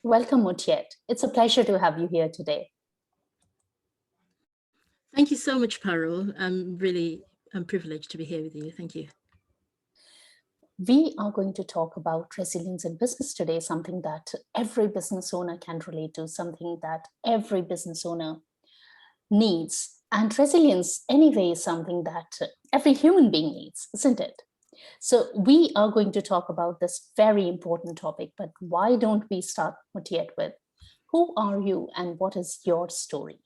Welcome, Mutiat. It's a pleasure to have you here today. Thank you so much, Parul. I'm privileged to be here with you. Thank you. We are going to talk about resilience in business today, something that every business owner can relate to, something that every business owner needs. And resilience, anyway, is something that every human being needs, isn't it? So, we are going to talk about this very important topic, but why don't we start, Mutiat, with who are you and what is your story?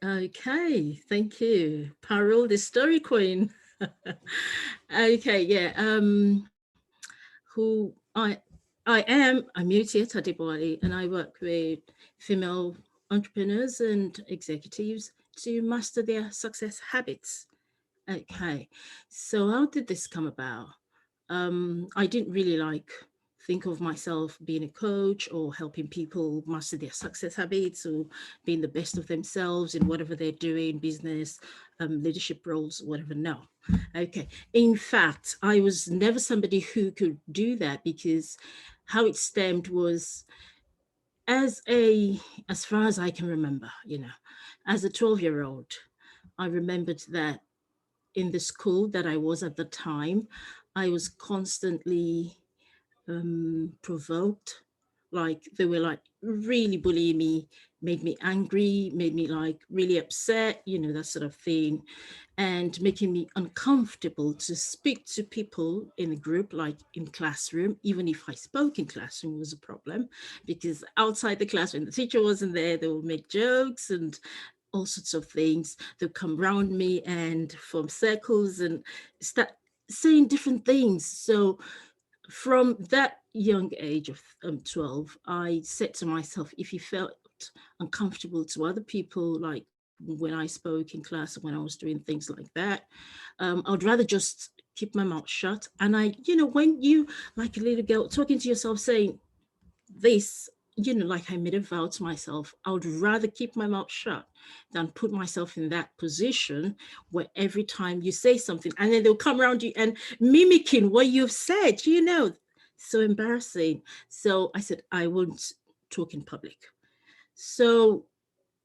Okay, thank you, Parul, the story queen. Okay, yeah. Who I am. I'm Mutiat Adebowale, and I work with female entrepreneurs and executives to master their success habits. Okay, so how did this come about? I didn't really think of myself being a coach or helping people master their success habits or being the best of themselves in whatever they're doing, business, leadership roles, whatever. No. Okay. In fact, I was never somebody who could do that because how it stemmed was as a, as far as I can remember, as a 12-year-old, I remembered that in the school that I was at the time, I was constantly provoked. Like they were like really bullying me, made me angry, made me like really upset, that sort of thing, and making me uncomfortable to speak to people in a group, like in classroom. Even if I spoke in classroom was a problem, because outside the classroom, the teacher wasn't there, they would make jokes and all sorts of things. They'll come around me and form circles and start saying different things. So from that young age of 12, I said to myself, if you felt uncomfortable to other people, like when I spoke in class, when I was doing things like that, I would rather just keep my mouth shut. And when you, like a little girl, talking to yourself saying this, like I made a vow to myself, I would rather keep my mouth shut than put myself in that position where every time you say something and then they'll come around you and mimicking what you've said, so embarrassing. So I said, I won't talk in public. So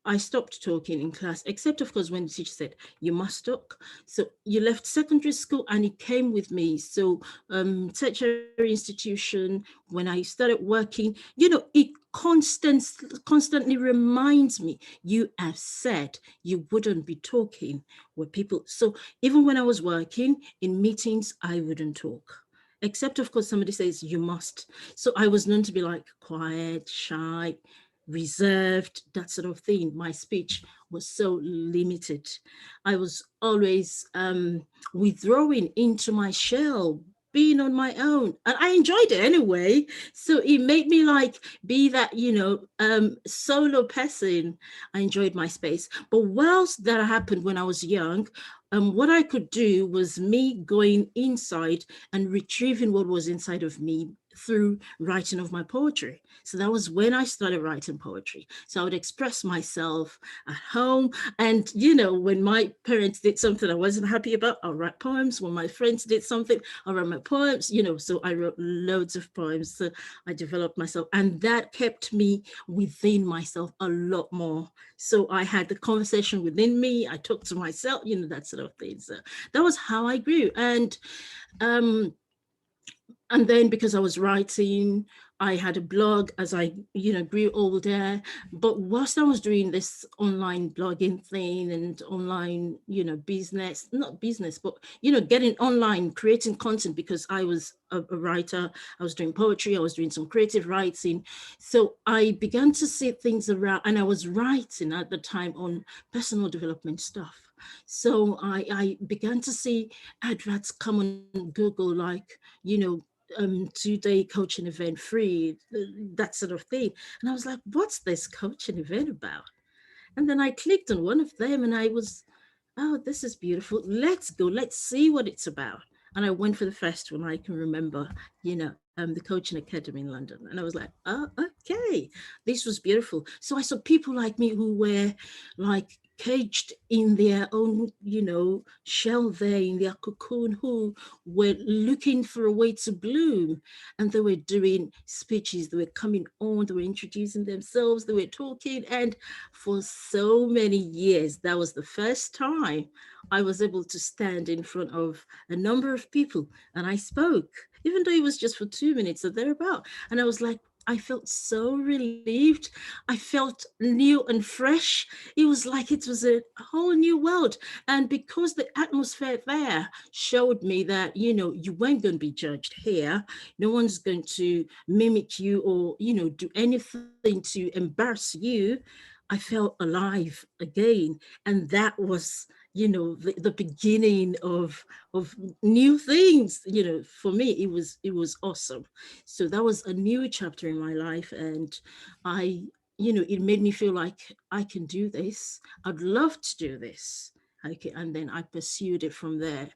I stopped talking in class, except of course when the teacher said, you must talk. So you left secondary school and it came with me. So tertiary institution, when I started working, it constantly reminds me, you have said you wouldn't be talking with people. So even when I was working in meetings, I wouldn't talk. Except of course somebody says you must. So I was known to be like quiet, shy, reserved, that sort of thing. My speech was so limited. I was always withdrawing into my shell, being on my own, and I enjoyed it anyway. So it made me like be that solo person. I enjoyed my space. But whilst that happened when I was young, what I could do was me going inside and retrieving what was inside of me through writing of my poetry. So that was when I started writing poetry. So I would express myself at home. And, when my parents did something I wasn't happy about, I'll write poems. When my friends did something, I'll write my poems, so I wrote loads of poems. So I developed myself, and that kept me within myself a lot more. So I had the conversation within me. I talked to myself, that sort of thing. So that was how I grew. Um, and then because I was writing, I had a blog as I, grew older. But whilst I was doing this online blogging thing and online, business, not business, but, getting online, creating content, because I was a writer, I was doing poetry, I was doing some creative writing. So I began to see things around, and I was writing at the time on personal development stuff. So I began to see adverts come on Google, like, 2-day coaching event free, that sort of thing. And I was like, what's this coaching event about? And then I clicked on one of them and I was, oh, this is beautiful. Let's go. Let's see what it's about. And I went for the first one. I can remember, the Coaching Academy in London. And I was like, oh, okay, this was beautiful. So I saw people like me who were like caged in their own, shell there in their cocoon, who were looking for a way to bloom. And they were doing speeches, they were coming on, they were introducing themselves, they were talking. And for so many years, that was the first time I was able to stand in front of a number of people and I spoke, even though it was just for 2 minutes or thereabout. And I was like, I felt so relieved. I felt new and fresh. It was like it was a whole new world. And because the atmosphere there showed me that, you weren't going to be judged here. No one's going to mimic you or, do anything to embarrass you. I felt alive again. And that was, the beginning of new things. For me, it was awesome. So that was a new chapter in my life. And I it made me feel like I can do this. I'd love to do this. Okay, and then I pursued it from there,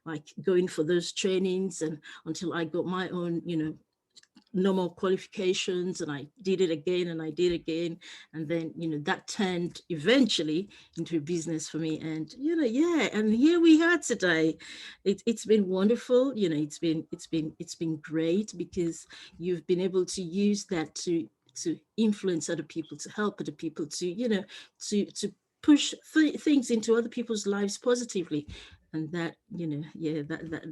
like going for those trainings and until I got my own, normal qualifications, and I did it again and I did again. And then, that turned eventually into a business for me. And, yeah, and here we are today. It's been wonderful. It's been great because you've been able to use that to influence other people, to help other people, to push things into other people's lives positively. And that, yeah,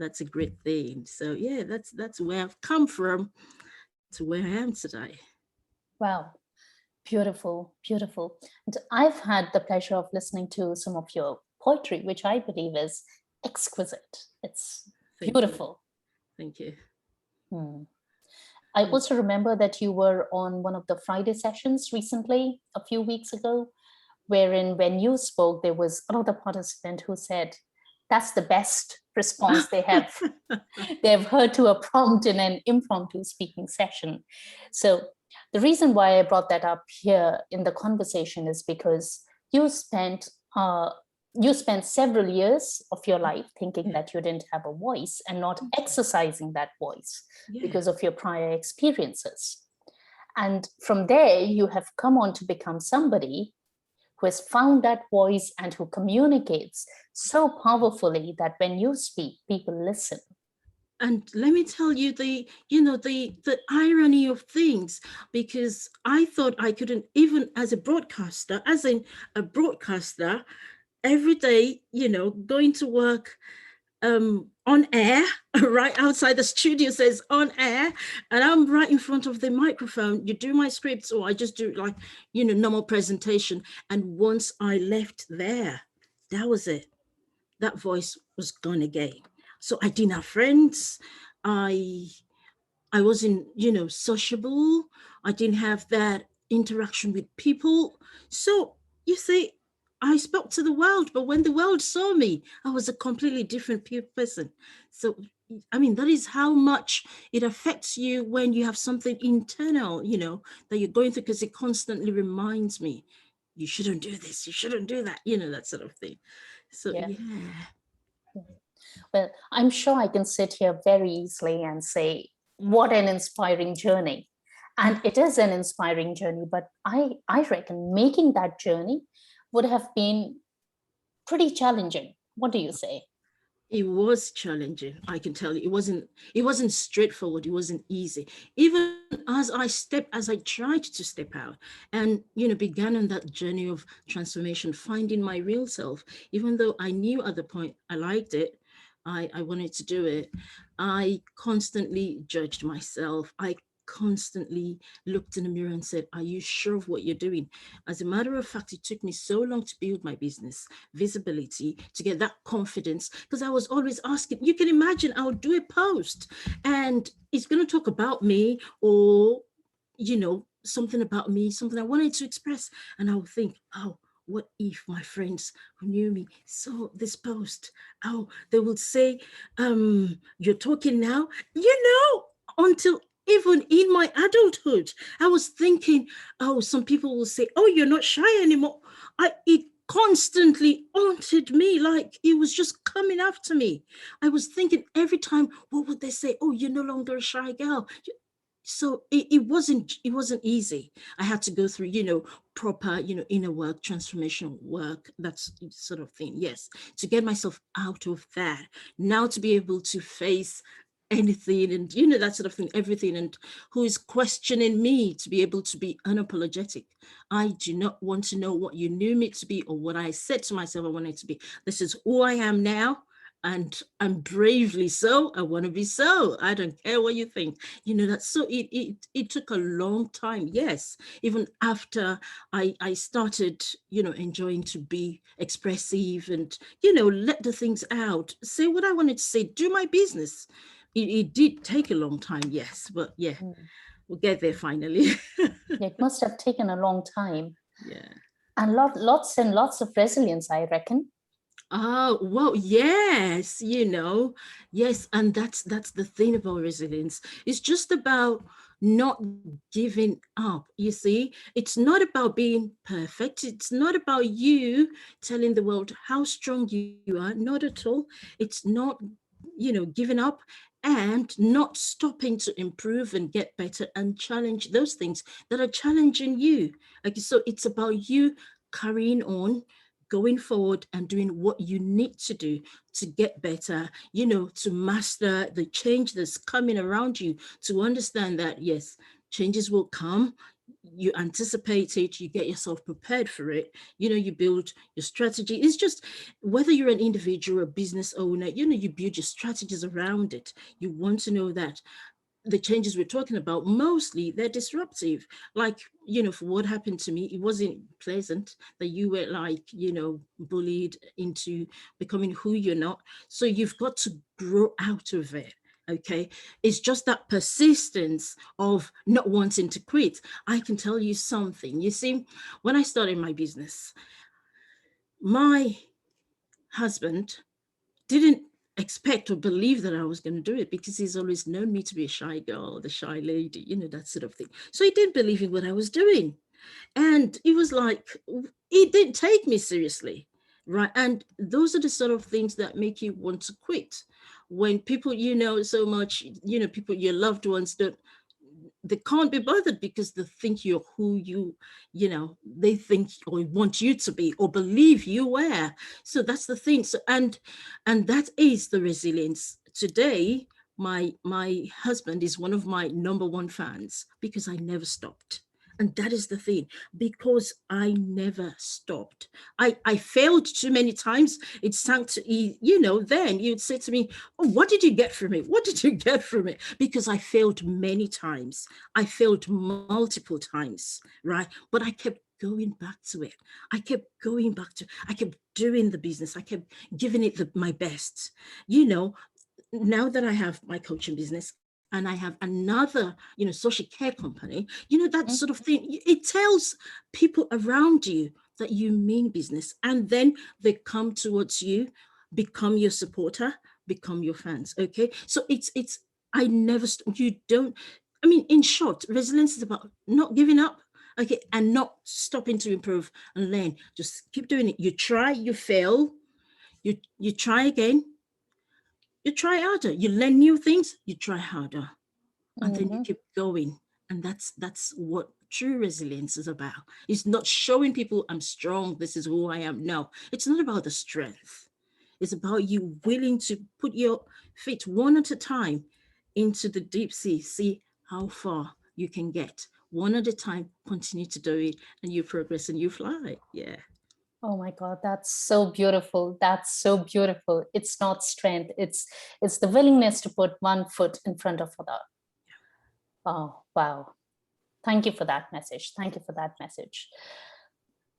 that's a great thing. So yeah, that's where I've come from to where I am today. Wow. Beautiful, beautiful. And I've had the pleasure of listening to some of your poetry, which I believe is exquisite. It's Thank you. beautiful. Thank you. Hmm. I Mm. also remember that you were on one of the Friday sessions recently, a few weeks ago, wherein when you spoke, there was another participant who said, that's the best response they've heard to a prompt in an impromptu speaking session. So the reason why I brought that up here in the conversation is because you spent uh, you spent several years of your life thinking Yeah. that you didn't have a voice and not exercising that voice Yeah. because of your prior experiences. And from there, you have come on to become somebody who has found that voice and who communicates so powerfully that when you speak, people listen. And let me tell you the irony of things, because I thought I couldn't, even as a broadcaster, as in a broadcaster, every day, going to work on air, right outside the studio says on air, and I'm right in front of the microphone. You do my scripts, or I just do like, normal presentation. And once I left there, that was it. That voice was gone again. So I didn't have friends. I I wasn't, sociable. I didn't have that interaction with people. So you see, I spoke to the world, but when the world saw me, I was a completely different person. So, I mean, that is how much it affects you when you have something internal, that you're going through, because it constantly reminds me, you shouldn't do this, you shouldn't do that, that sort of thing. So, Yeah. yeah. Well, I'm sure I can sit here very easily and say, what an inspiring journey. And it is an inspiring journey, but I reckon making that journey would have been pretty challenging. What do you say? It was challenging, I can tell you. It wasn't straightforward, it wasn't easy. Even as I tried to step out and, began on that journey of transformation, finding my real self, even though I knew at the point I liked it, I wanted to do it. I constantly judged myself. I constantly looked in the mirror and said, are you sure of what you're doing? As a matter of fact, it took me so long to build my business visibility, to get that confidence, because I was always asking. You can imagine, I would do a post and it's going to talk about me, or something about me, something I wanted to express, and I would think, oh, what if my friends who knew me saw this post? Oh, they would say, you're talking now, until even in my adulthood, I was thinking, oh, some people will say, oh, you're not shy anymore. It constantly haunted me, like it was just coming after me. I was thinking every time, what would they say? Oh, you're no longer a shy girl. so it wasn't easy. I had to go through, proper, inner work, transformational work, that's sort of thing. Yes, to get myself out of that. Now to be able to face anything, and that sort of thing, everything, and who is questioning me, to be able to be unapologetic. I do not want to know what you knew me to be or what I said to myself I wanted to be. This is who I am now, and I'm bravely so. I want to be so. I don't care what you think. That's so. It took a long time. Yes, even after I started, enjoying to be expressive, and let the things out, say what I wanted to say, do my business. It did take a long time, yes, but yeah, Mm. we'll get there finally. It must have taken a long time Yeah. and lots and lots of resilience, I reckon. Oh, well, yes, yes, and that's the thing about resilience. It's just about not giving up. You see, it's not about being perfect. It's not about you telling the world how strong you are. Not at all. It's not, giving up and not stopping to improve and get better and challenge those things that are challenging you. Like, so it's about you carrying on, going forward and doing what you need to do to get better, to master the change that's coming around you, to understand that, yes, changes will come. You anticipate it, you get yourself prepared for it, you build your strategy. It's just whether you're an individual or a business owner, you build your strategies around it. You want to know that the changes we're talking about, mostly they're disruptive. Like, for what happened to me, it wasn't pleasant that you were like, bullied into becoming who you're not. So you've got to grow out of it. Okay. It's just that persistence of not wanting to quit. I can tell you something. You see, when I started my business, my husband didn't expect or believe that I was going to do it, because he's always known me to be a shy girl, the shy lady, that sort of thing. So he didn't believe in what I was doing. And it was like, he didn't take me seriously. Right. And those are the sort of things that make you want to quit. When people, so much, people, your loved ones, don't, they can't be bothered because they think you're who they think or want you to be or believe you were. So that's the thing. So and that is the resilience. Today, my husband is one of my number one fans because I never stopped. And that is the thing, because I never stopped. I failed too many times. It sank to, then you'd say to me, oh, what did you get from it? What did you get from it? Because I failed many times. I failed multiple times, right? But I kept going back to it. I kept doing the business. I kept giving it my best. Now that I have my coaching business and I have another, social care company, that sort of thing, it tells people around you that you mean business. And then they come towards you, become your supporter, become your fans. Okay. So it's, I never, you don't, I mean, in short, resilience is about not giving up. Okay. And not stopping to improve and learn. Just keep doing it. You try, you fail, you try again, you try harder, you learn new things, you try harder, and then you Mm-hmm. keep going. And that's what true resilience is about. It's not showing people I'm strong, this is who I am. No, it's not about the strength. It's about you willing to put your feet one at a time into the deep sea, see how far you can get. One at a time, continue to do it, and you progress and you fly. Yeah. Oh my God, that's so beautiful. That's so beautiful. It's not strength. It's the willingness to put one foot in front of other. Oh, wow. Thank you for that message. Thank you for that message.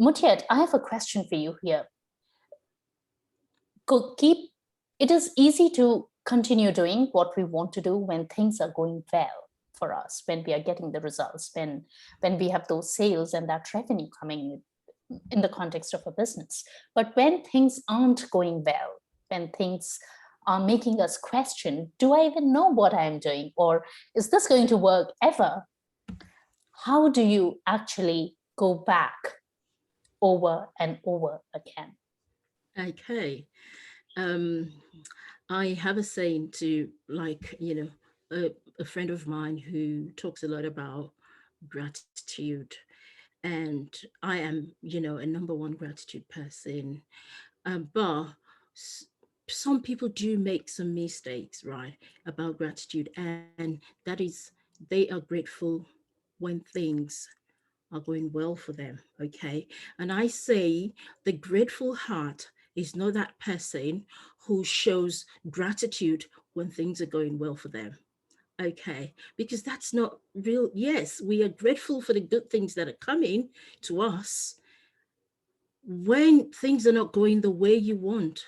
Mutiat, I have a question for you here. Keep it is easy to continue doing what we want to do when things are going well for us, when we are getting the results, when we have those sales and that revenue coming in the context of a business. But when things aren't going well, when things are making us question, do I even know what I'm doing? Or is this going to work ever? How do you actually go back over and over again? Okay. um I have a saying to, like, a, a friend of mine who talks a lot about gratitude, and I am, a number one gratitude person. But s- some people do make some mistakes, right, about gratitude, and that is they are grateful when things are going well for them. Okay. And I say the grateful heart is not that person who shows gratitude when things are going well for them. Okay, because that's not real. Yes, we are grateful for the good things that are coming to us. When things are not going the way you want,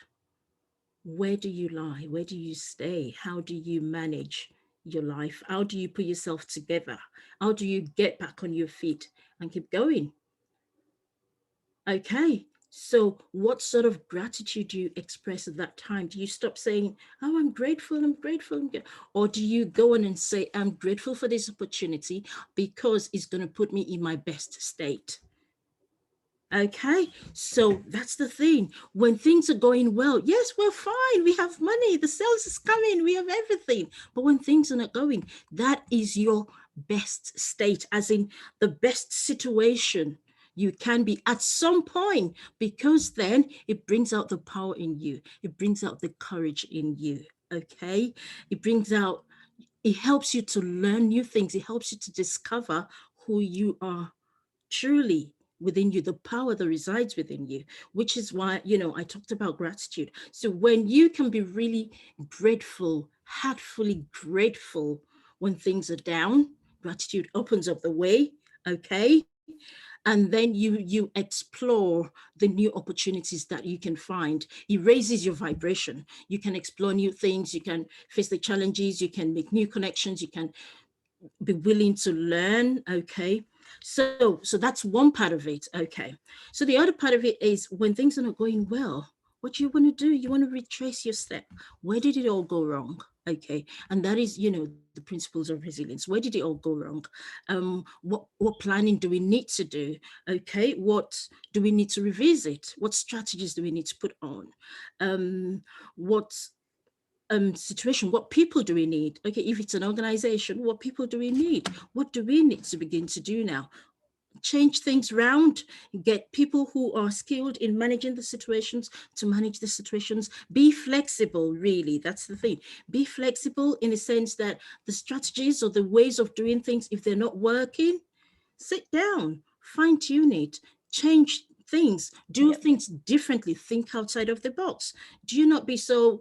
where do you lie? Where do you stay? How do you manage your life? How do you put yourself together? How do you get back on your feet and keep going? Okay. So, what sort of gratitude do you express at that time? Do you stop saying, "Oh, I'm grateful, I'm grateful," or do you go on and say, "I'm grateful for this opportunity because it's going to put me in my best state"? Okay, so that's the thing. When things are going well, yes, we're fine. We have money, the sales is coming, we have everything. But when things are not going, that is your best state, as in the best situation you can be at some point, because then it brings out the power in you, it brings out the courage in you. Okay, it brings out, it helps you to learn new things, it helps you to discover who you are truly within you, the power that resides within you, which is why, I talked about gratitude. So when you can be really grateful, heartfully grateful when things are down, gratitude opens up the way. Okay. And then you explore the new opportunities that you can find. It raises your vibration. You can explore new things, you can face the challenges, you can make new connections, you can be willing to learn. Okay, so that's one part of it. Okay, so the other part of it is when things are not going well, what do you want to do? You want to retrace your step. Where did it all go wrong? Okay, and that is, the principles of resilience. Where did it all go wrong? What planning do we need to do? Okay, what do we need to revisit? What strategies do we need to put on? What situation, what people do we need? Okay, if it's an organization, what people do we need? What do we need to begin to do now? Change things around, get people who are skilled in managing the situations to manage the situations. Be flexible, really, that's the thing. Be flexible in the sense that the strategies or the ways of doing things, if they're not working, sit down, fine tune it, change things, do Yep. things differently, think outside of the box. Do you not be so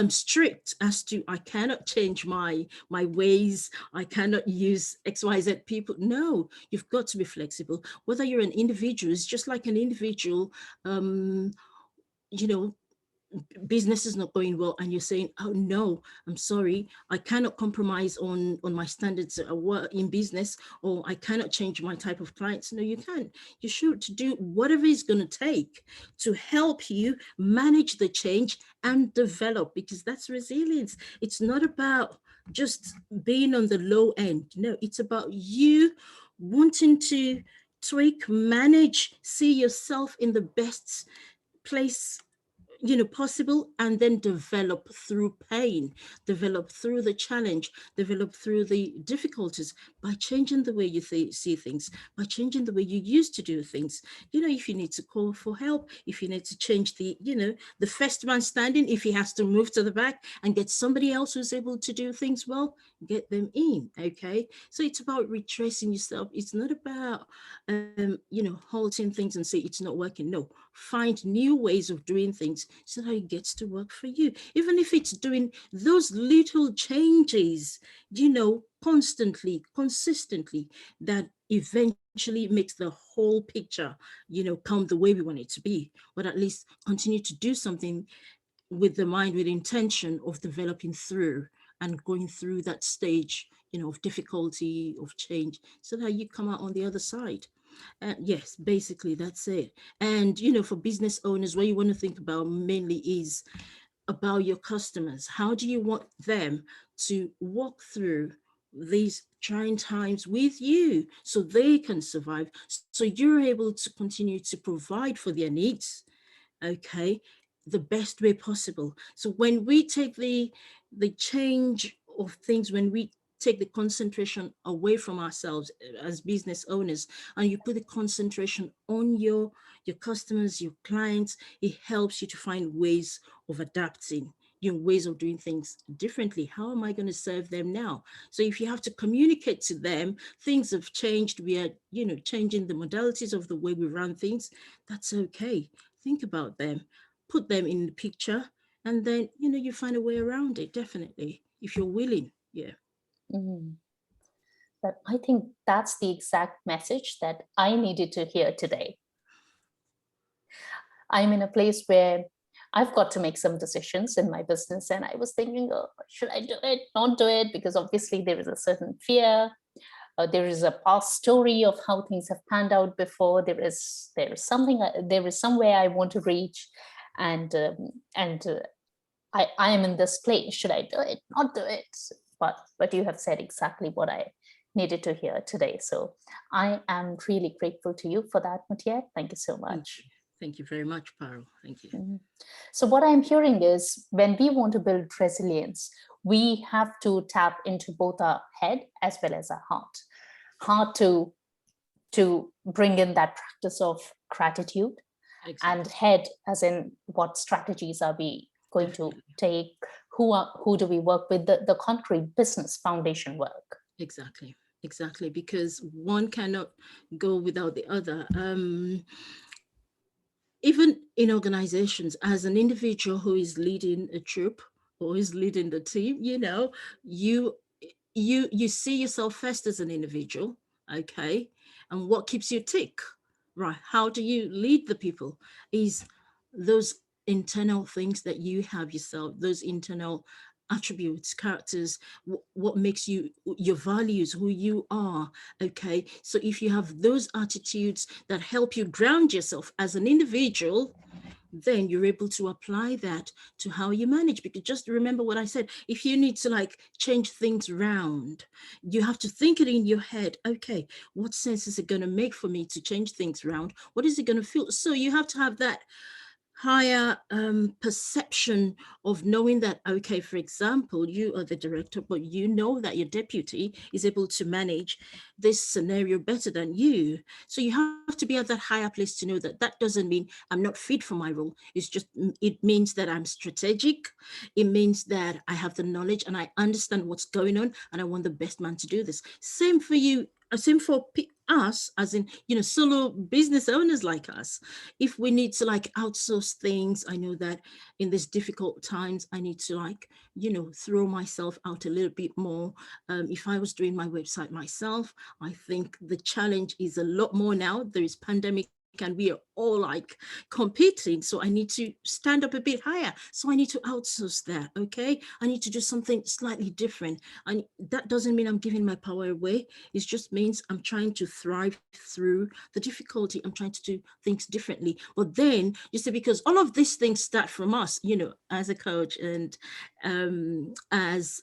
strict as to, I cannot change my ways, I cannot use XYZ people. No, you've got to be flexible. Whether you're an individual, it's just like an individual, um, you know, business is not going well and you're saying, oh no, I'm sorry, I cannot compromise on my standards at work in business, or I cannot change my type of clients. No, you can't. You should do whatever it's going to take to help you manage the change and develop, because that's resilience. It's not about just being on the low end. No, it's about you wanting to tweak, manage, see yourself in the best place possible, and then develop through pain, develop through the challenge, develop through the difficulties, by changing the way you see things, by changing the way you used to do things. If you need to call for help, if you need to change the first man standing, if he has to move to the back and get somebody else who's able to do things well, get them in. Okay, so it's about retracing yourself. It's not about halting things and say it's not working. No, find new ways of doing things so that it gets to work for you. Even if it's doing those little changes, constantly, consistently, that eventually makes the whole picture, come the way we want it to be. But at least continue to do something with the mind, with intention of developing through and going through that stage, of difficulty, of change, so that you come out on the other side. Yes, basically that's it. And for business owners, what you want to think about mainly is about your customers. How do you want them to walk through these trying times with you so they can survive, so you're able to continue to provide for their needs? Okay, the best way possible. So when we take the change of things when we take the concentration away from ourselves as business owners, and you put the concentration on your customers, your clients, it helps you to find ways of adapting, ways of doing things differently. How am I going to serve them now? So if you have to communicate to them, things have changed. We are, changing the modalities of the way we run things. That's okay. Think about them, put them in the picture, and then, you find a way around it, definitely, if you're willing. Yeah. Mm. But I think that's the exact message that I needed to hear today. I'm in a place where I've got to make some decisions in my business, and I was thinking, oh, should I do it, not do it? Because obviously there is a certain fear. There is a past story of how things have panned out before. There is something. There is somewhere I want to reach, and I am in this place. Should I do it, not do it? But you have said exactly what I needed to hear today. So I am really grateful to you for that, Mutiat. Thank you so Thank much. you. Thank you very much, Parul. Thank you. Mhm. So what I'm hearing is when we want to build resilience, we have to tap into both our head as well as our heart. Heart to bring in that practice of gratitude, and Exactly. head as in what strategies are we going to Definitely. take, who do we work with, the concrete business foundation work. Exactly. Exactly. Because one cannot go without the other. Even in organizations, as an individual who is leading a troop or is leading the team, you you see yourself first as an individual, okay? And what keeps you tick, right? How do you lead the people? Is those internal things that you have yourself, those internal attributes, characters, what makes you, your values, who you are, okay? So if you have those attitudes that help you ground yourself as an individual, then you're able to apply that to how you manage. Because just remember what I said, if you need to like change things around, you have to think it in your head. Okay, what sense is it going to make for me to change things around? What is it going to feel? So you have to have that higher perception of knowing that, okay, for example, you are the director, but you know that your deputy is able to manage this scenario better than you. So you have to be at that higher place to know that that doesn't mean I'm not fit for my role. It's just, it means that I'm strategic. It means that I have the knowledge and I understand what's going on and I want the best man to do this. Same for you, same for us, as in, solo business owners like us. If we need to like outsource things, I know that in these difficult times, I need to like, throw myself out a little bit more. If I was doing my website myself, I think the challenge is a lot more now. There is pandemic and we are all like competing. So I need to stand up a bit higher. So I need to outsource that. Okay. I need to do something slightly different. And that doesn't mean I'm giving my power away. It just means I'm trying to thrive through the difficulty. I'm trying to do things differently. But then you see, because all of these things start from us, as a coach and as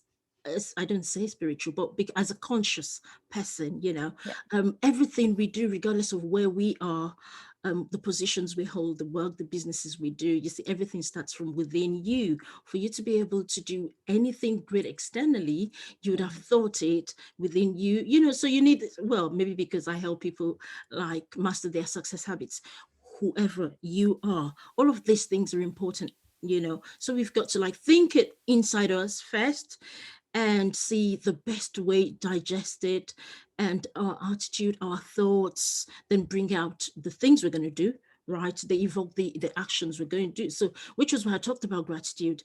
I don't say spiritual, but as a conscious person, Yeah. everything we do, regardless of where we are, the positions we hold, the work, the businesses we do, you see, everything starts from within you. For you to be able to do anything great externally, you would have Mhm. thought it within you, so you need, well, maybe because I help people like master their success habits, whoever you are, all of these things are important. So we've got to like think it inside us first and see the best way, digest it, and our attitude, our thoughts, then bring out the things we're going to do, right? They evoke the actions we're going to do. So, which was why I talked about gratitude.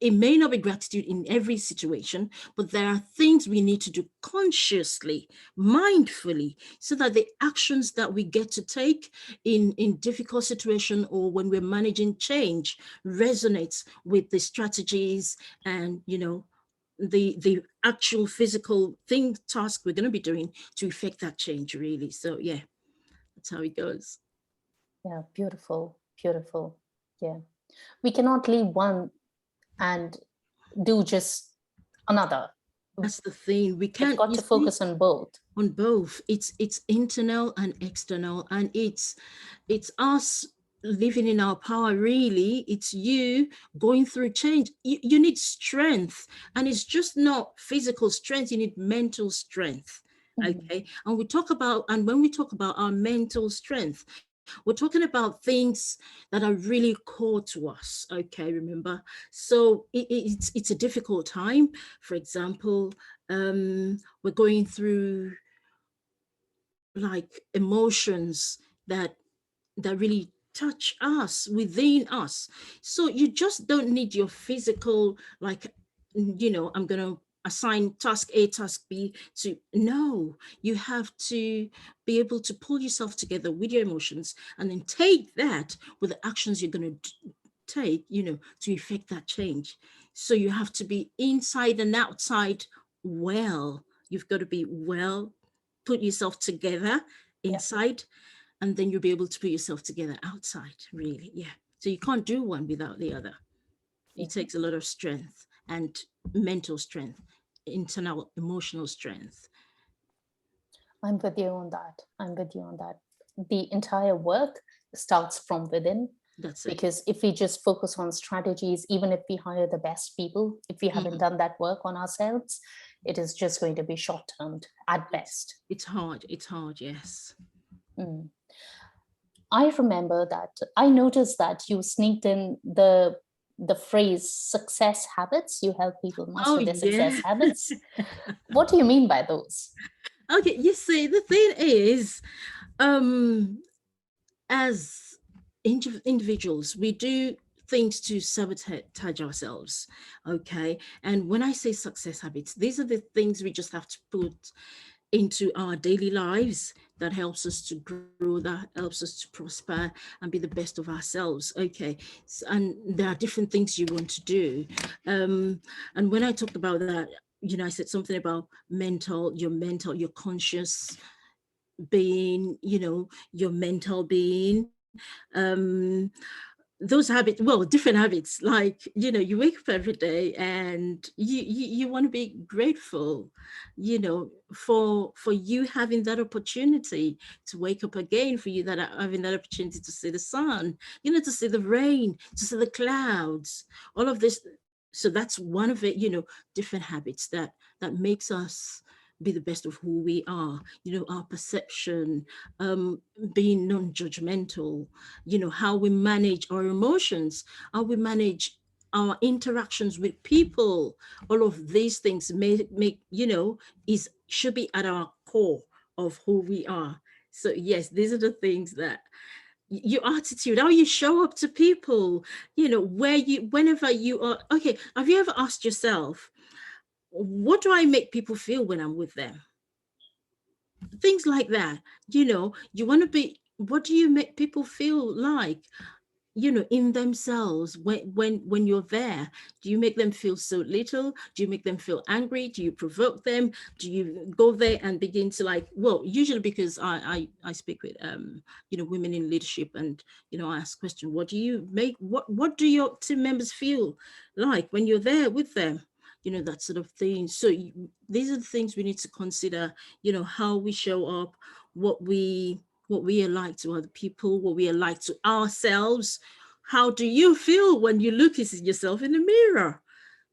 It may not be gratitude in every situation, but there are things we need to do consciously, mindfully, so that the actions that we get to take in difficult situation or when we're managing change resonates with the strategies and the actual physical task we're going to be doing to effect that change, really. So yeah, that's how it goes. Yeah, beautiful, beautiful. Yeah, we cannot leave one and do just another. That's the thing, we We've can't, got you to see, focus on both. on both. It's internal and external, and it's us living in our power. Really, it's you going through change. You need strength, and it's just not physical strength, you need mental strength. Mm, Okay, and when we talk about our mental strength, we're talking about things that are really core to us. Okay, remember, so it's a difficult time. For example, we're going through like emotions that really touch us, within us. So you just don't need your physical, like, I'm going to assign task A, task B to, no, you have to be able to pull yourself together with your emotions and then take that with the actions you're going to take, to effect that change. So you have to be inside and outside well. You've got to be well, put yourself together yeah, inside, and then you'll be able to put yourself together outside, really. Yeah, so you can't do one without the other. yeah. It takes a lot of strength, and mental strength, internal emotional strength. I'm with you on that. I'm with you on that. The entire work starts from within, That's it. because if we just focus on strategies, even if we hire the best people, if we haven't Mhm. done that work on ourselves, it is just going to be short term at it's best. it's hard, it's hard, yes. Mm. I remember that I noticed that you sneaked in the phrase success habits. You help people Oh master their success yeah. habits. What do you mean by those? Okay, you see, the thing is, um as individuals, we do things to sabotage ourselves. Okay, and when I say success habits, these are the things we just have to put into our daily lives that helps us to grow, that helps us to prosper and be the best of ourselves. Okay, and there are different things you want to do. And when I talked about that, I said something about your conscious being, your mental being. um those habits, well, different habits, like, you wake up every day and you want to be grateful, for you having that opportunity to wake up again, for you that are having that opportunity to see the sun, to see the rain, to see the clouds, all of this. So that's one of it, different habits that makes us be the best of who we are, our perception, being non-judgmental, how we manage our emotions, how we manage our interactions with people. All of these things make is should be at our core of who we are. So yes, these are the things that your attitude, how you show up to people, whenever you are. Okay, have you ever asked yourself, what do I make people feel when I'm with them? Things like that. You want to be, what do you make people feel like, in themselves, when you're there? Do you make them feel so little? Do you make them feel angry? Do you provoke them? Do you go there and begin to, like, well, usually, because I speak with women in leadership, and I ask question, what do your team members feel like when you're there with them, that sort of thing. So these are the things we need to consider, how we show up, what we are like to other people, what we are like to ourselves. How do you feel when you look at yourself in the mirror?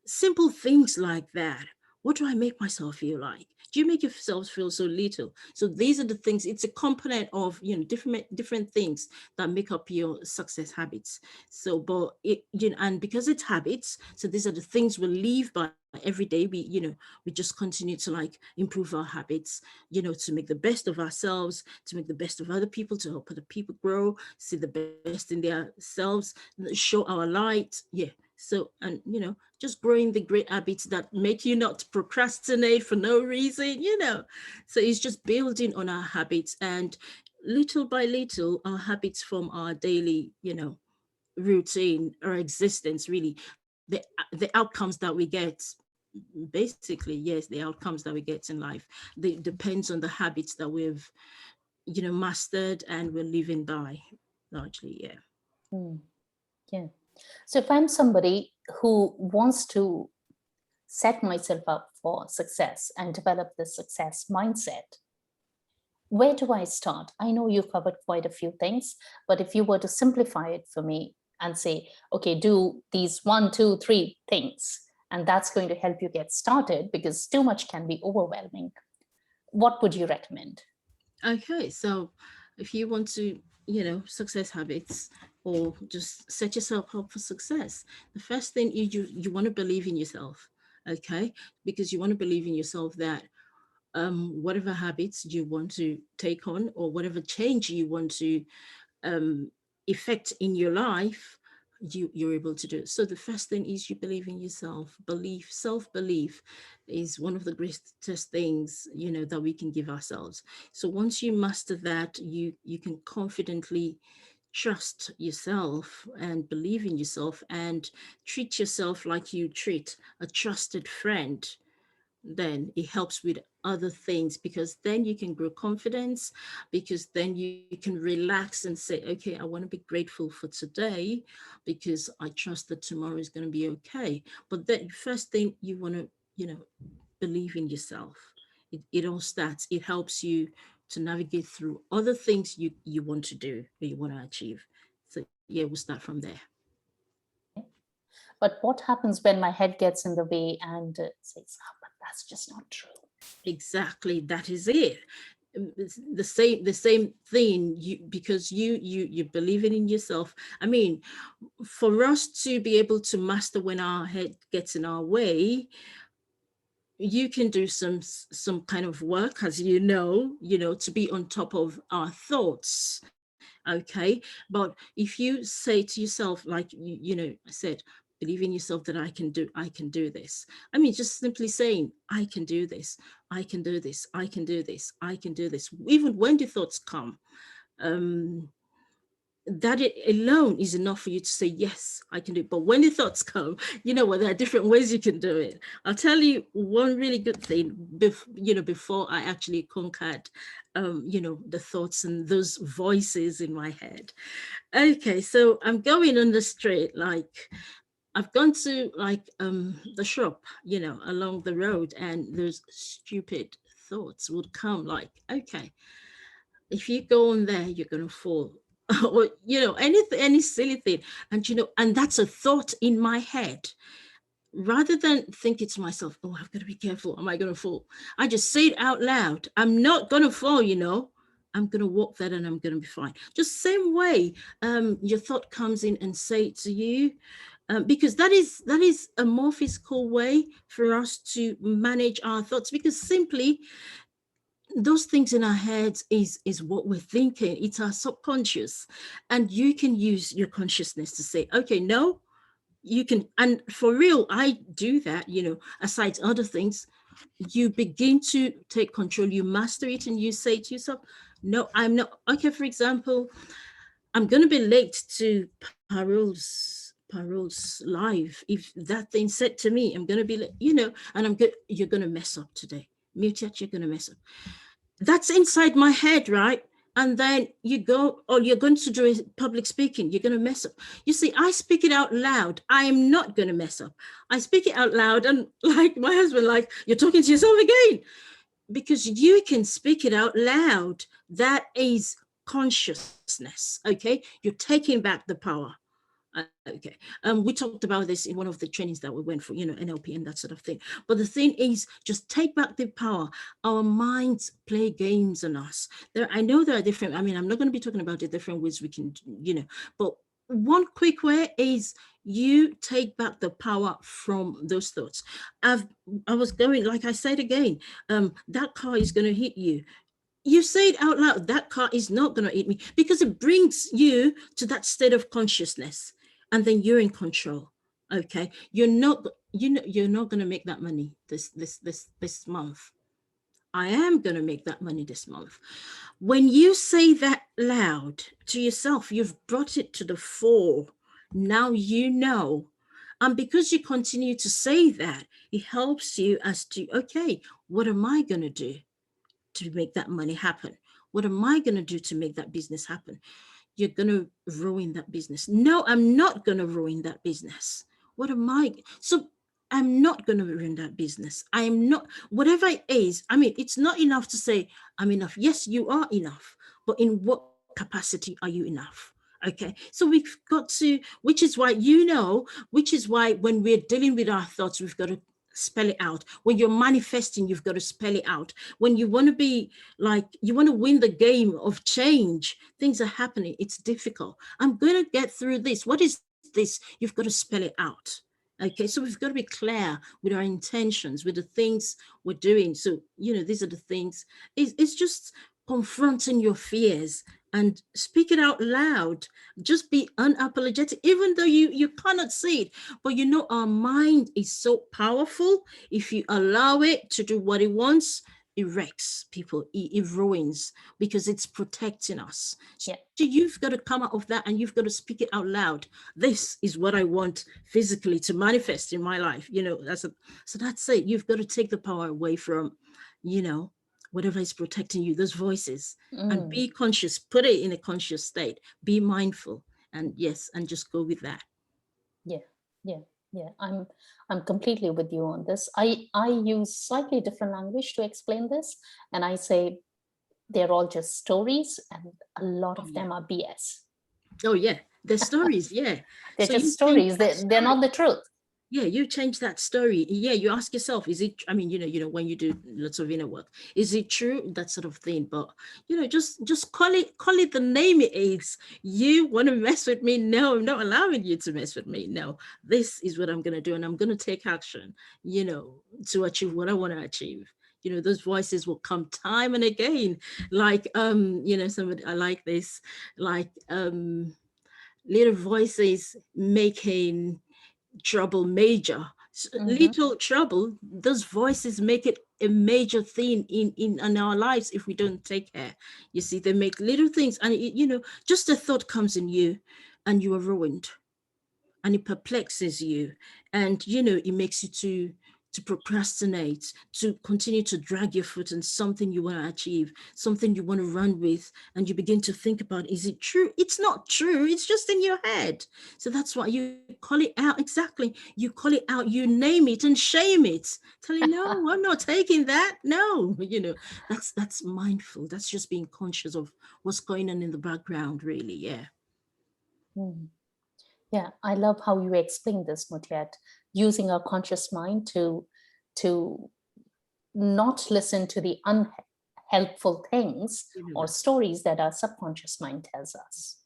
Simple things like that. What do I make myself feel like? Do you make yourself feel so little? So these are the things. It's a component of different things that make up your success habits. So, but and because it's habits, so these are the things we live by every day. We just continue to, like, improve our habits. To make the best of ourselves, to make the best of other people, to help other people grow, see the best in themselves, show our light. Yeah. So, and just growing the great habits that make you not procrastinate for no reason. So it's just building on our habits, and little by little our habits form our daily, routine or existence, really. The outcomes that we get, basically, yes, the outcomes that we get in life, they depends on the habits that we've, mastered and we're living by, largely. Yeah. Mm, yeah. So if I'm somebody who wants to set myself up for success and develop this success mindset, Where do I start? I know you covered quite a few things, but if you were to simplify it for me and say, okay, do these one, two, three things, and that's going to help you get started because too much can be overwhelming. What would you recommend? Okay, so if you want to, success habits or just set yourself up for success, the first thing you want to believe in yourself, okay? Because you want to believe in yourself that whatever habits you want to take on or whatever change you want to um, effect in your life, you're able to do it. So the first thing is you believe in yourself. Belief, self-belief is one of the greatest things, that we can give ourselves. So once you master that, you can confidently trust yourself and believe in yourself and treat yourself like you treat a trusted friend. Then it helps with other things, because then you can grow confidence, because then you can relax and say, okay, I want to be grateful for today because I trust that tomorrow is going to be okay. But then first thing, you want to, believe in yourself. It all starts, it helps you to navigate through other things you want to do or you want to achieve. So yeah, we'll start from there. Okay. But what happens when my head gets in the way and says, oh, but that's just not true? Exactly, that is it. It's the same thing, because you believe it in yourself. I mean, for us to be able to master when our head gets in our way, you can do some kind of work, as to be on top of our thoughts. Okay, but if you say to yourself, like I said, believe in yourself that I can do this. I mean, just simply saying, I can do this, I can do this, I can do this, I can do this, even when the thoughts come. um that it alone is enough for you to say, yes, I can do it. But when the thoughts come, there are different ways you can do it. I'll tell you one really good thing. Before I actually conquered the thoughts and those voices in my head. Okay, so I'm going on the street, like I've gone to like the shop, along the road, and those stupid thoughts would come, like, okay, if you go on there, you're gonna fall. Or anything, any silly thing. And that's a thought in my head. Rather than thinking to myself, oh, I've got to be careful, am I gonna fall? I just say it out loud, I'm not gonna fall. I'm gonna walk there and I'm gonna be fine. Just same way, your thought comes in and say it to you. Because that is a more physical way for us to manage our thoughts, because simply those things in our heads is what we're thinking. It's our subconscious, and you can use your consciousness to say, okay, no, you can. And for real, I do that. Aside other things, you begin to take control, you master it, and you say to yourself, no, I'm not. Okay, for example, I'm going to be late to Parol's live. If that thing said to me, I'm going to be late, and I'm good, you're going to mess up today, Mutiat, you're going to mess up. That's inside my head, right? And then you go, or you're going to do public speaking, you're going to mess up. You see, I speak it out loud, I am not going to mess up. I speak it out loud, and like my husband, like, you're talking to yourself again, because you can speak it out loud. That is consciousness. Okay, you're taking back the power. Okay. We talked about this in one of the trainings that we went for, NLP and that sort of thing. But the thing is, just take back the power. Our minds play games on us. I know there are different, I mean, I'm not going to be talking about the different ways we can, but one quick way is you take back the power from those thoughts. I was going, like I said again, that car is going to hit you. You say it out loud, that car is not going to eat me, because it brings you to that state of consciousness, and then you're in control. Okay, you're not going to make that money this month. I am going to make that money this month. When you say that loud to yourself, you've brought it to the fore. Now and because you continue to say that, it helps you as to, okay, what am I going to do to make that money happen? What am I going to do to make that business happen? You're going to ruin that business. No, I'm not going to ruin that business. What am I? So I'm not going to ruin that business. I am not, whatever it is. I mean, it's not enough to say, I'm enough. Yes, you are enough, but in what capacity are you enough? Okay. So we've got to, which is why, which is why when we're dealing with our thoughts, we've got to spell it out. When you're manifesting, you've got to spell it out. When you want to be like, you want to win the game of change, things are happening. It's difficult. I'm going to get through this. What is this? You've got to spell it out. Okay, so we've got to be clear with our intentions, with the things we're doing. So, these are the things. It's just confronting your fears and speak it out loud. Just be unapologetic, even though you cannot see it. But our mind is so powerful. If you allow it to do what it wants, it wrecks people, it ruins, because it's protecting us. So Yeah. you've got to come out of that and you've got to speak it out loud. This is what I want physically to manifest in my life. So that's it. You've got to take the power away from, you know, whatever is protecting you, those voices, and Mm. be conscious, put it in a conscious state, be mindful, and yes, and just go with that. Yeah, yeah, yeah. I'm completely with you on this. I use slightly different language to explain this, and I say they're all just stories, and a lot Oh of yeah. them are BS. Oh yeah. The stories, yeah. They're So just you change stories. that They're story. not the truth. Yeah, you change that story. Yeah, you ask yourself, is it, I mean, when you do lots of inner work, is it true? That sort of thing. But just call it the name it is. You want to mess with me? No, I'm not allowing you to mess with me. No, this is what I'm gonna do, and I'm gonna take action, to achieve what I want to achieve. Those voices will come time and again. Like somebody, I like this, like little voices making trouble major. Hmm. Little trouble, those voices make it a major thing in our lives if we don't take care. You see, they make little things, and just a thought comes in you and you are ruined, and it perplexes you, and it makes you to procrastinate, to continue to drag your foot on something you want to achieve, something you want to run with, and you begin to think about, is it true? It's not true, it's just in your head. So that's why you call it out. Exactly, you call it out, you name it and shame it, telling, no, I'm not taking that. No, that's mindful, that's just being conscious of what's going on in the background, really. Yeah. Mm. Yeah, I love how you explain this, Mutiat, using our conscious mind to not listen to the unhelpful things or That's stories that our subconscious mind tells us.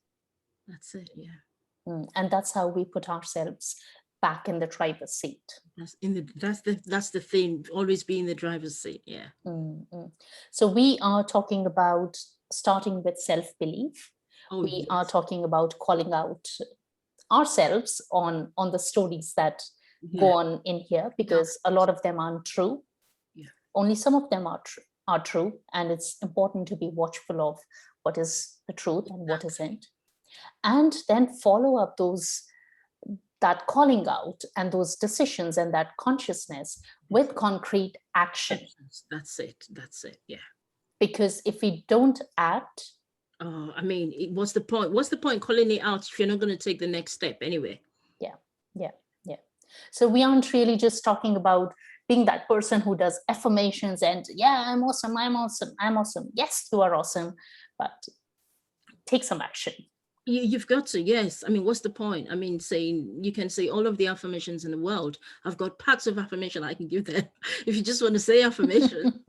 that's it. Yeah. And that's how we put ourselves back in the driver's seat. That's the thing. Always be in the driver's seat. Yeah. Mm. So we are talking about starting with self-belief. Oh We are yes. talking about calling out ourselves on the stories that go Yeah. on in here, Dark. because a lot of them aren't true. Yeah. Only some of them are true, and it's important to be watchful of what is the truth and what Exactly. isn't, and then follow up those that calling out and those decisions and that consciousness with concrete action. Actions. That's it. That's it. Yeah. Because if we don't act, Oh, I mean, what's the point? What's the point calling it out if you're not going to take the next step anyway? yeah, yeah, yeah. So we aren't really just talking about being that person who does affirmations and, yeah, I'm awesome, I'm awesome, I'm awesome. Yes, you are awesome, but take some action. You've got to, yes. I mean, what's the point? I mean, saying, you can say all of the affirmations in the world. I've got packs of affirmation I can give them. If you just want to say affirmation,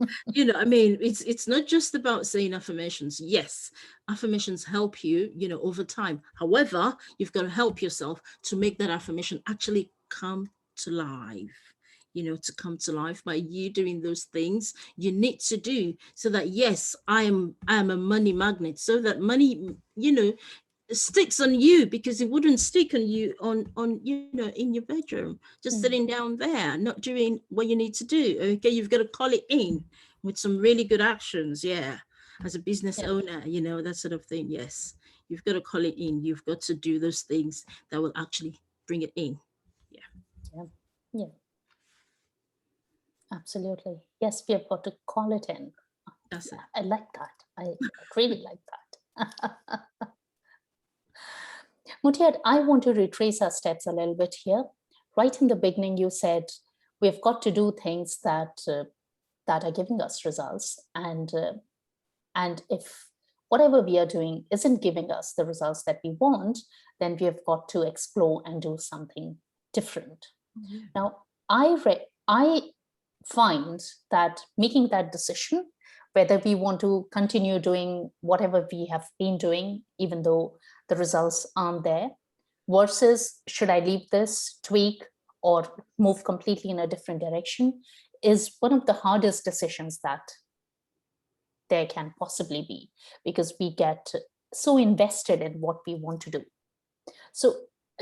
I mean, it's not just about saying affirmations. Yes, affirmations help you, over time. However, you've got to help yourself to make that affirmation actually come to life. To come to life by you doing those things you need to do, so that yes, I am a money magnet, so that money, sticks on you, because it wouldn't stick on you in your bedroom, just sitting Mm, down there not doing what you need to do. Okay, you've got to call it in with some really good actions. Yeah, as a business yeah, owner, that sort of thing. Yes, you've got to call it in. You've got to do those things that will actually bring it in. Yeah, yeah, yeah, absolutely. Yes, we have got to call it in. that's it. I like that. I really like that. Mutiat, I want to retrace our steps a little bit here. right in the beginning, you said we've got to do things that are giving us results, and if whatever we are doing isn't giving us the results that we want, then we have got to explore and do something different. Yeah. Now, I find that making that decision, whether we want to continue doing whatever we have been doing, even though the results aren't there, versus should I leave this, tweak, or move completely in a different direction, is one of the hardest decisions that there can possibly be, because we get so invested in what we want to do. So,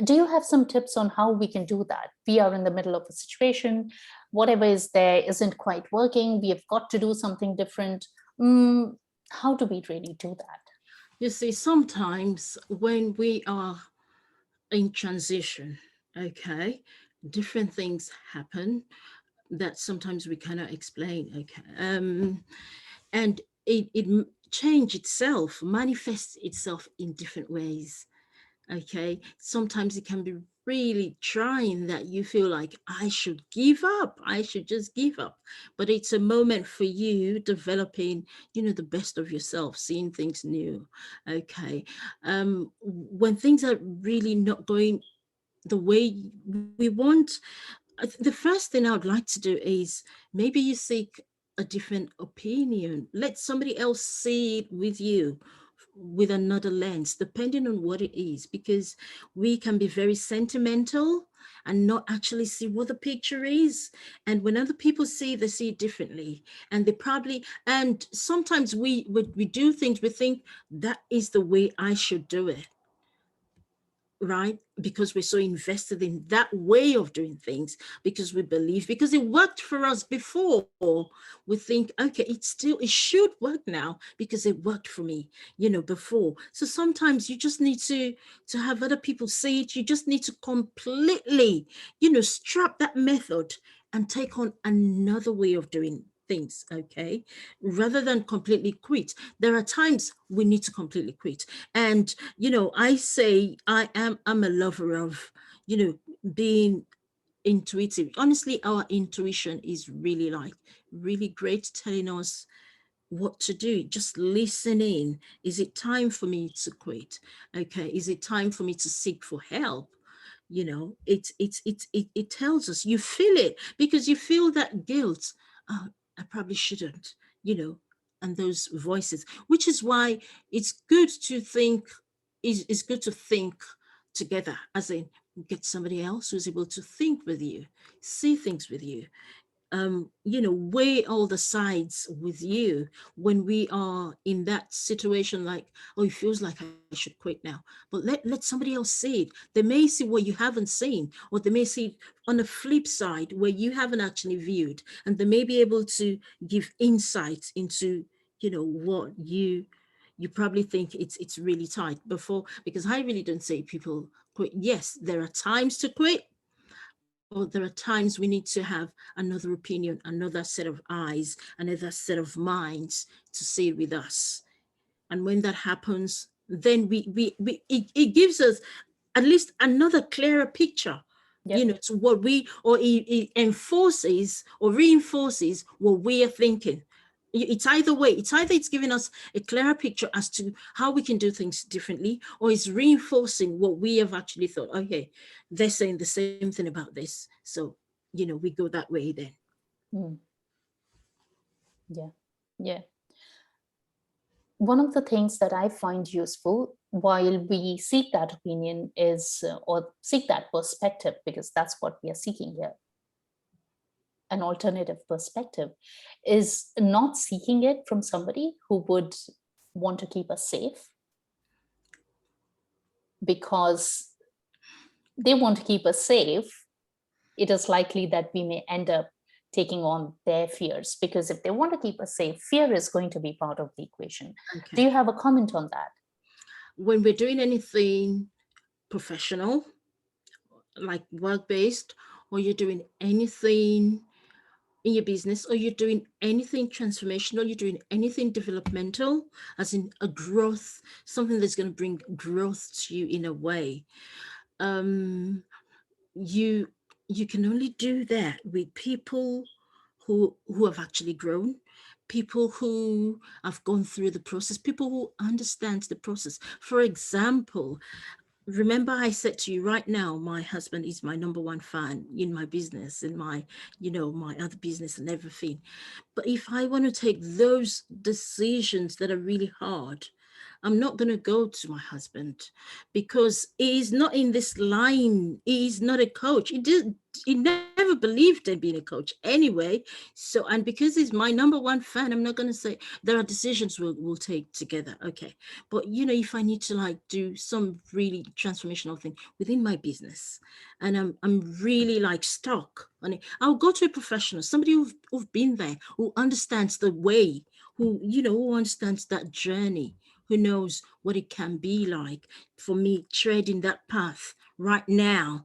do you have some tips on how we can do that? We are in the middle of a situation, whatever is there isn't quite working, we have got to do something different. How do we really do that? You see, sometimes when we are in transition, okay, different things happen that sometimes we cannot explain, okay, and change itself manifests itself in different ways, okay. Sometimes it can be really trying that you feel like I should give up, I should just give up, but it's a moment for you developing, the best of yourself, seeing things new, okay. When things are really not going the way we want, the first thing I would like to do is maybe you seek a different opinion. Let somebody else see it with you with another lens, depending on what it is, because we can be very sentimental and not actually see what the picture is. And when other people see, they see it differently. And they probably, and sometimes we do things, we think that is the way I should do it, right? Because we're so invested in that way of doing things, because we believe, because it worked for us before, we think, okay, it should work now because it worked for me, before. So sometimes you just need to have other people see it. You just need to completely, strap that method and take on another way of doing things, okay, rather than completely quit. There are times we need to completely quit. And I say I'm a lover of, being intuitive. Honestly, our intuition is really really great, telling us what to do. Just listening. Is it time for me to quit? Okay, is it time for me to seek for help? It tells us. You feel it, because you feel that guilt. Oh, I probably shouldn't, and those voices, which is why it's good to think, is good to think together, as in get somebody else who's able to think with you, see things with you, weigh all the sides with you when we are in that situation, like, oh, it feels like I should quit now. But let somebody else see it. They may see what you haven't seen, or they may see it on the flip side where you haven't actually viewed, and they may be able to give insight into, what you probably think it's really tight before. Because I really don't say people quit. Yes, there are times to quit, but there are times we need to have another opinion, another set of eyes, another set of minds to see with us. And when that happens, then it gives us at least another clearer picture, Yep. to what or it enforces or reinforces what we are thinking. It's either way. It's either it's giving us a clearer picture as to how we can do things differently, or it's reinforcing what we have actually thought. Okay, they're saying the same thing about this, so we go that way then. Mm, yeah. Yeah. One of the things that I find useful while we seek that opinion is, or seek that perspective, because that's what we are seeking here, an alternative perspective, is not seeking it from somebody who would want to keep us safe, because they want to keep us safe. It is likely that we may end up taking on their fears, because if they want to keep us safe, fear is going to be part of the equation. Do Okay. you have a comment on that? When we're doing anything professional, like work based, or you're doing anything in your business, or you're doing anything transformational, you're doing anything developmental, as in a growth, something that's going to bring growth to you in a way, um you you can only do that with people who have actually grown, people who have gone through the process, people who understand the process. For example, remember I said to you, right now my husband is my number one fan in my business, in my, my other business and everything. But if I want to take those decisions that are really hard, I'm not going to go to my husband, because he's not in this line. He's not a coach. He never believed in being a coach anyway. So, and because he's my number one fan, I'm not going to say there are decisions we'll take together. Okay. But, if I need to like do some really transformational thing within my business, and I'm really like stuck on it, I'll go to a professional, somebody who've been there, who understands the way, who understands that journey, who knows what it can be like for me treading that path right now.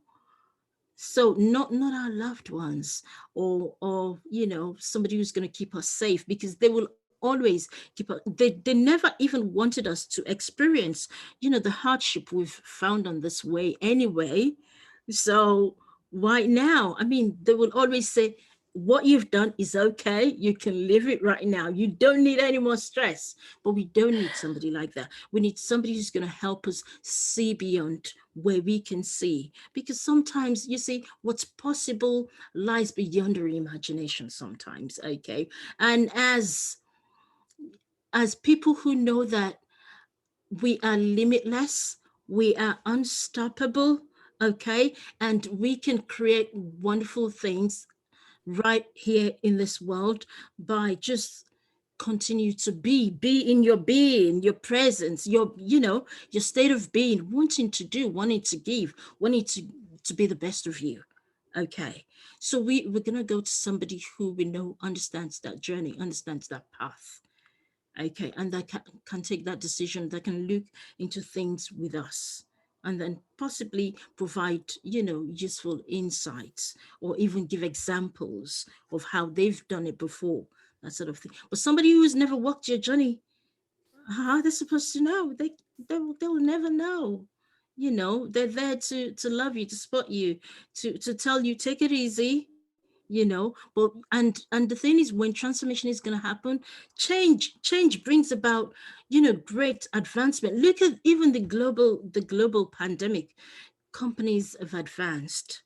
So not our loved ones, or somebody who's going to keep us safe, because they will always keep us. They never even wanted us to experience the hardship we've found on this way anyway. So why now? I mean, they will always say, what you've done is okay, you can live it right now, you don't need any more stress. But we don't need somebody like that. We need somebody who's going to help us see beyond where we can see, because sometimes, you see, what's possible lies beyond our imagination sometimes. Okay. And as people who know that we are limitless, we are unstoppable, okay, and we can create wonderful things right here in this world by just continue to be in your being, your presence, your state of being, wanting to do, wanting to give, wanting to be the best of you. Okay. So we're gonna go to somebody who we know understands that journey, understands that path. Okay. And that can take that decision, that can look into things with us, and then possibly provide useful insights, or even give examples of how they've done it before, that sort of thing. But somebody who's never walked your journey, how are they supposed to know? They'll never know. They're there to love you, to support you, to tell you take it easy. But and the thing is, when transformation is going to happen, change brings about great advancement. Look at even the global pandemic. Companies have advanced.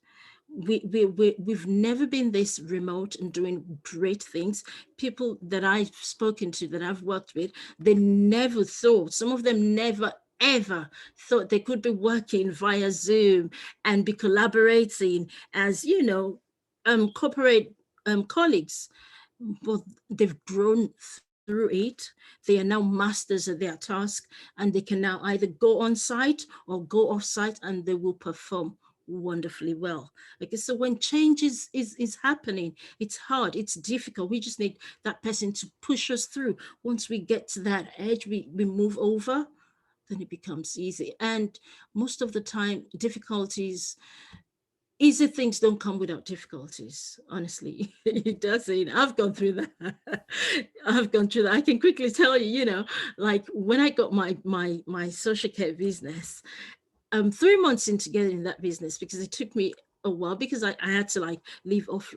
We've never been this remote and doing great things. People that I've spoken to, that I've worked with, they never thought, some of them never ever thought they could be working via Zoom and be collaborating as corporate colleagues. But they've grown through it. They are now masters of their task, and they can now either go on site or go off site, and they will perform wonderfully well. Okay, so when change is happening, it's hard, it's difficult. We just need that person to push us through. Once we get to that edge, we move over, then it becomes easy. And most of the time, difficulties, easy things don't come without difficulties. Honestly, it doesn't. I've gone through that. I've gone through that. I can quickly tell you, like when I got my social care business, 3 months into getting that business, because it took me a while, because I had to like leave off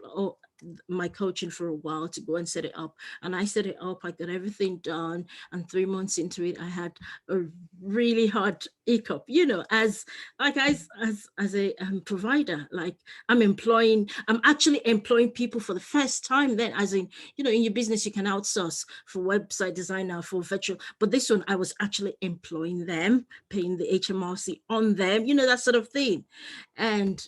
my coaching for a while to go and set it up. And I set it up, I got everything done. And 3 months into it, I had a really hard hiccup, as like as a provider. Like I'm actually employing people for the first time then, as in, in your business, you can outsource for website designer, for virtual, but this one, I was actually employing them, paying the HMRC on them, that sort of thing. And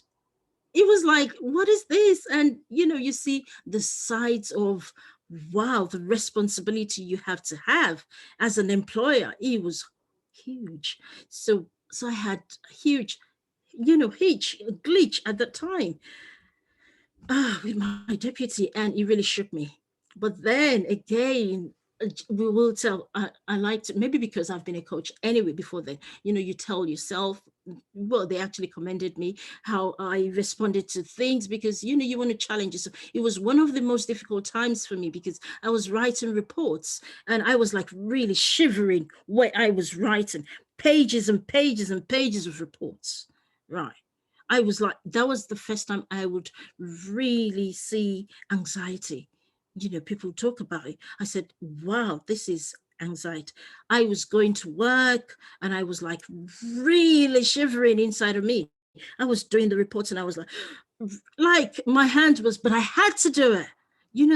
it was like, what is this? And you see the sides of, wow, the responsibility you have to have as an employer. It was huge. So I had a huge, hitch, glitch at that time, with my deputy, and it really shook me. But then again, we will tell. I like to, maybe because I've been a coach anyway before then. You tell yourself. Well, they actually commended me how I responded to things, because you want to challenge yourself. It was one of the most difficult times for me, because I was writing reports, and I was like really shivering what I was writing, pages and pages and pages of reports. Right. I was like, that was the first time I would really see anxiety. People talk about it. I said, wow, this is anxiety. I was going to work and I was like really shivering inside of me. I was doing the reports and I was like my hand was, but I had to do it.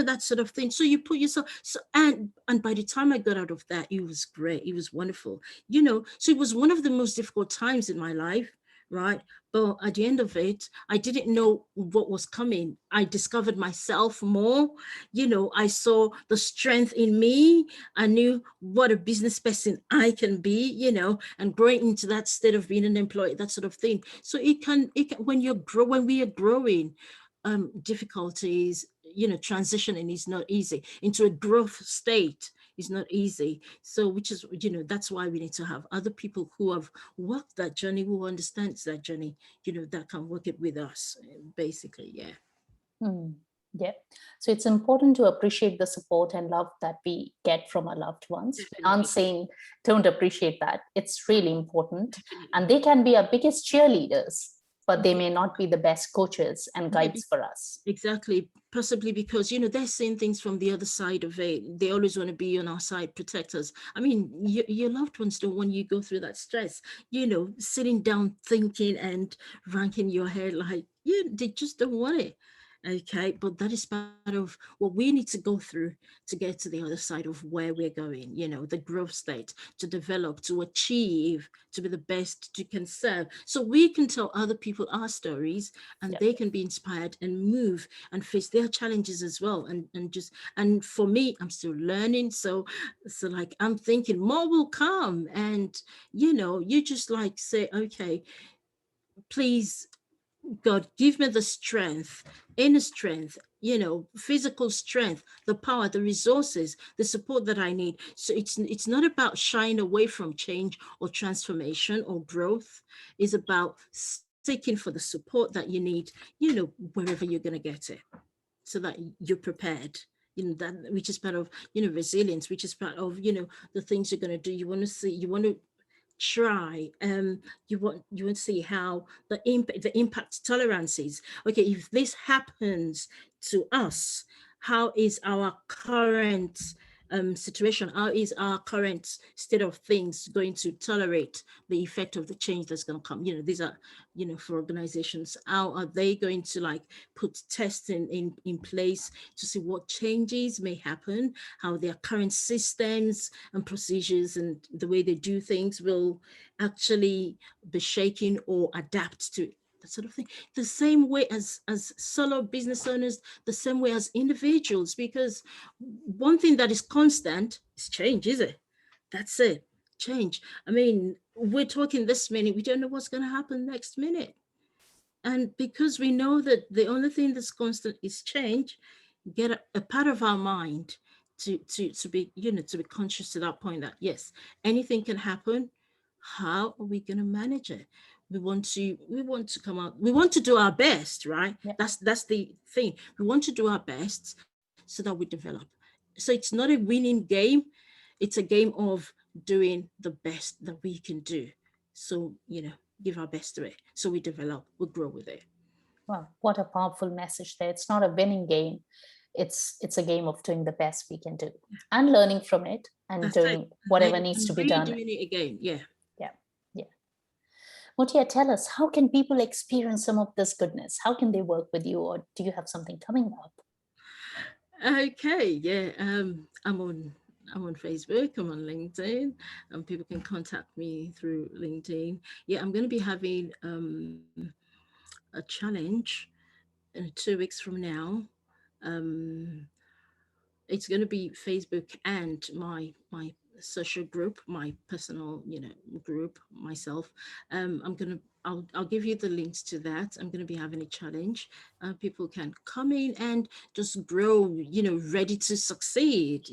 That sort of thing. So you put yourself, and by the time I got out of that, it was great. It was wonderful. So it was one of the most difficult times in my life, right? But at the end of it, I didn't know what was coming. I discovered myself more. I saw the strength in me. I knew what a business person I can be, and growing into that state of being an employee, that sort of thing. So it can when we are growing, difficulties, transitioning is not easy into a growth state is not easy. So which is, that's why we need to have other people who have walked that journey, who understands that journey, that can work it with us, basically. Yeah. Hmm. Yeah. So it's important to appreciate the support and love that we get from our loved ones. We aren't Definitely. saying don't appreciate that. It's really important. And Definitely. they can be our biggest cheerleaders, but they Yeah. may not be the best coaches and Maybe. guides for us. Exactly, possibly because they're seeing things from the other side of it. They always want to be on our side, protect us. I mean, your loved ones don't want you go through that stress. Sitting down, thinking and ranking your head like, yeah, they just don't want it. Okay, but that is part of what we need to go through to get to the other side of where we're going. The growth state, to develop, to achieve, to be the best you can serve, so we can tell other people our stories and Yeah. they can be inspired and move and face their challenges as well. And for me, I'm still learning. So like, I'm thinking more will come. And you just like say, okay, please, God, give me the strength, inner strength, physical strength, the power, the resources, the support that I need. So it's not about shying away from change or transformation or growth. It's about seeking for the support that you need, wherever you're going to get it, so that you're prepared. That, which is part of, resilience, which is part of, the things you're going to do. You want to try, you want to see how the impact tolerance is. Okay, if this happens to us, how is our current situation, how is our current state of things going to tolerate the effect of the change that's going to come? These are, for organizations, how are they going to like put testing in place to see what changes may happen, how their current systems and procedures and the way they do things will actually be shaken or adapt to that sort of thing. The same way as solo business owners, the same way as individuals, because one thing that is constant is change, is it? That's it. Change. I mean, we're talking this minute, we don't know what's going to happen next minute. And because we know that the only thing that's constant is change, get a part of our mind to be, to be conscious to that point that yes, anything can happen. How are we going to manage it? We want to come out, we want to do our best, right? Yeah. That's the thing. We want to do our best so that we develop. So it's not a winning game, it's a game of doing the best that we can do. So, give our best to it, so we develop, we grow with it. Wow, what a powerful message there. It's not a winning game. It's a game of doing the best we can do and learning from it and That's it. doing whatever needs to And be done. redoing it again. Yeah. Yeah. Yeah. Mutia, tell us, how can people experience some of this goodness? How can they work with you, or do you have something coming up? Okay. Yeah. I'm on Facebook, I'm on LinkedIn, and people can contact me through LinkedIn. Yeah, I'm going to be having a challenge in 2 weeks from now. Um, it's going to be Facebook and my social group, my personal, group, myself. I'm going to, I'll give you the links to that. I'm going to be having a challenge. People can come in and just grow, ready to succeed,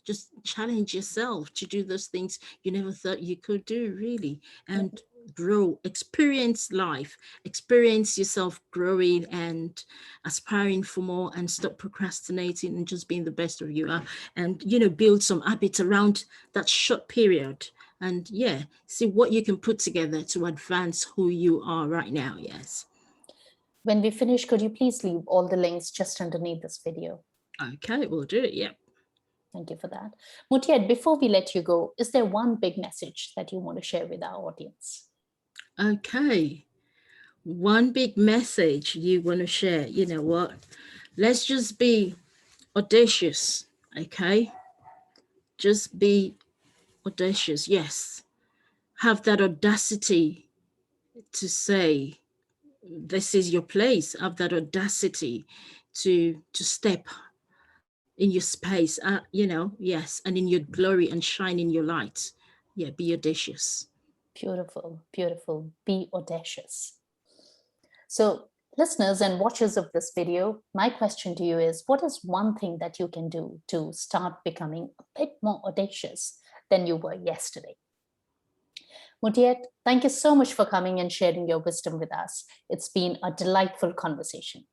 just challenge yourself to do those things you never thought you could do, really, and grow, experience life, experience yourself growing and aspiring for more, and stop procrastinating and just being the best of you are, and build some habits around that short period, and yeah, see what you can put together to advance who you are right now. Yes. When we finish, could you please leave all the links just underneath this video? Okay, we'll do it. Yep. Thank you for that. Mutiat, before we let you go, is there one big message that you want to share with our audience? Okay. One big message you want to share. You know what? Let's just be audacious. Okay. Just be audacious. Yes. Have that audacity to say, this is your place. Have that audacity to step in your space, yes, and in your glory and shine in your light. Yeah, be audacious. Beautiful, beautiful. Be audacious. So, listeners and watchers of this video, my question to you is, what is one thing that you can do to start becoming a bit more audacious than you were yesterday? Mutiat, thank you so much for coming and sharing your wisdom with us. It's been a delightful conversation.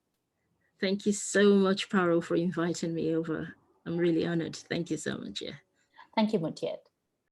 Thank you so much, Paro, for inviting me over. I'm really honored. Thank you so much. Yeah. Thank you, Mutiat.